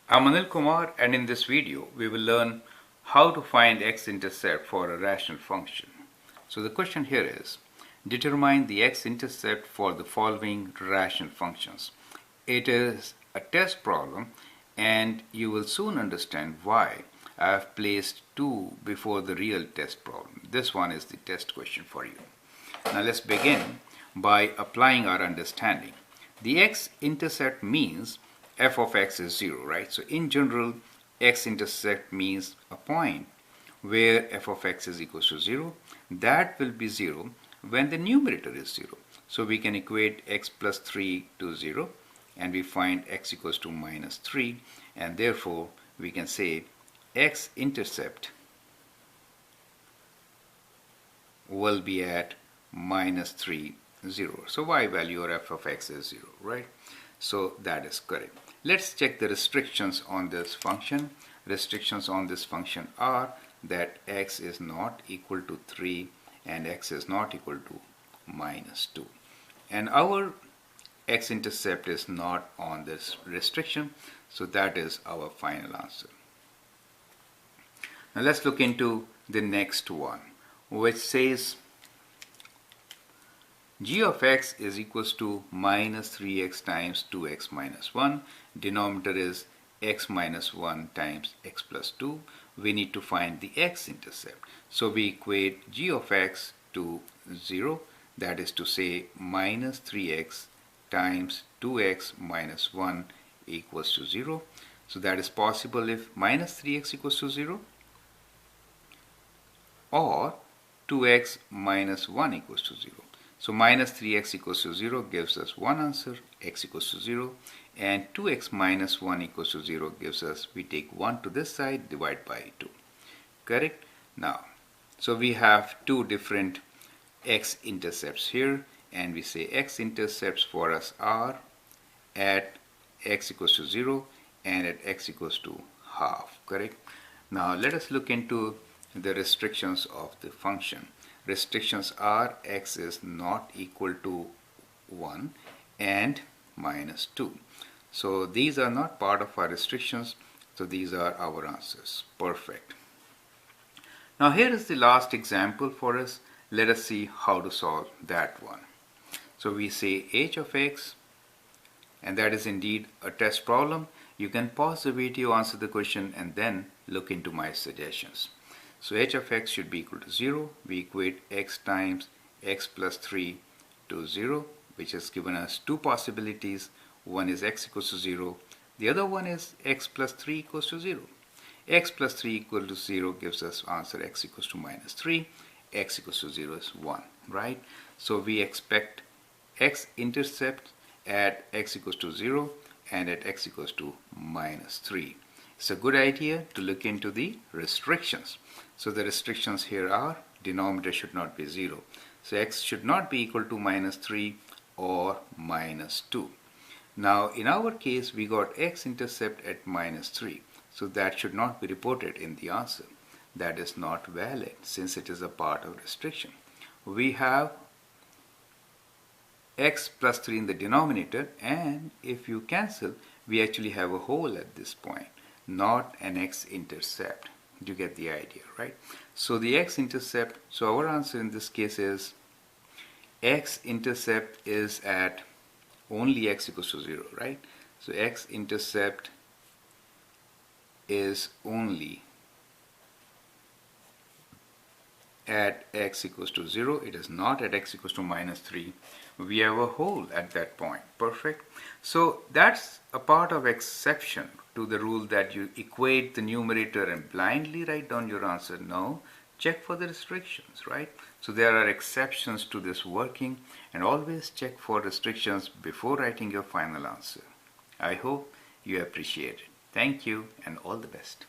I'm Anil Kumar, and in this video we will learn how to find x-intercept for a rational function. So the question here is, determine the x-intercept for the following rational functions. It is a test problem and you will soon understand why I have placed 2 before the real test problem. This one is the test question for you. Now let's begin by applying our understanding. The x-intercept means f of x is 0, right? So in general, x-intercept means a point where f of x is equals to 0. That will be 0 when the numerator is 0. So we can equate x plus 3 to 0 and we find x equals to minus 3, and therefore we can say x-intercept will be at minus 3, 0. So y value or f of x is 0, right? So that is correct. Let's check the restrictions on this function. Restrictions on this function are that x is not equal to 3 and x is not equal to minus 2. And our x-intercept is not on this restriction, so that is our final answer. Now let's look into the next one, which says g of x is equals to minus 3x times 2x minus 1. Denominator is x minus 1 times x plus 2. We need to find the x-intercept. So we equate g of x to 0. That is to say minus 3x times 2x minus 1 equals to 0. So that is possible if minus 3x equals to 0 or 2x minus 1 equals to 0. So minus 3x equals to 0 gives us one answer, x equals to 0, and 2x minus 1 equals to 0 gives us, we take 1 to this side, divide by 2. Correct? Now, so we have two different x-intercepts here, and we say x-intercepts for us are at x equals to 0 and at x equals to half. Correct? Now let us look into the restrictions of the function. Restrictions are x is not equal to 1 and minus 2. So these are not part of our restrictions, so these are our answers. Perfect. Now here is the last example for us. Let us see how to solve that one. So we say h of x, and that is indeed a test problem. You can pause the video, answer the question, and then look into my suggestions. So h of x should be equal to 0. We equate x times x plus 3 to 0, which has given us two possibilities. One is x equals to 0. The other one is x plus 3 equals to 0. X plus 3 equal to 0 gives us answer x equals to minus 3. X equals to 0 is 1, right? So we expect x-intercept at x equals to 0 and at x equals to minus 3. It's a good idea to look into the restrictions. So the restrictions here are denominator should not be 0. So x should not be equal to minus 3 or minus 2. Now in our case we got x-intercept at minus 3. So that should not be reported in the answer. That is not valid since it is a part of restriction. We have x plus 3 in the denominator, and if you cancel, we actually have a hole at this point, not an x-intercept. You get the idea, right? So the x-intercept, so our answer in this case is x-intercept is at only x equals to 0, right? So x-intercept is only at x equals to 0. It is not at x equals to minus 3. We have a hole at that point. Perfect. So that's a part of exception to the rule that you equate the numerator and blindly write down your answer. No, check for the restrictions, right? So there are exceptions to this working, and always check for restrictions before writing your final answer. I hope you appreciate it. Thank you and all the best.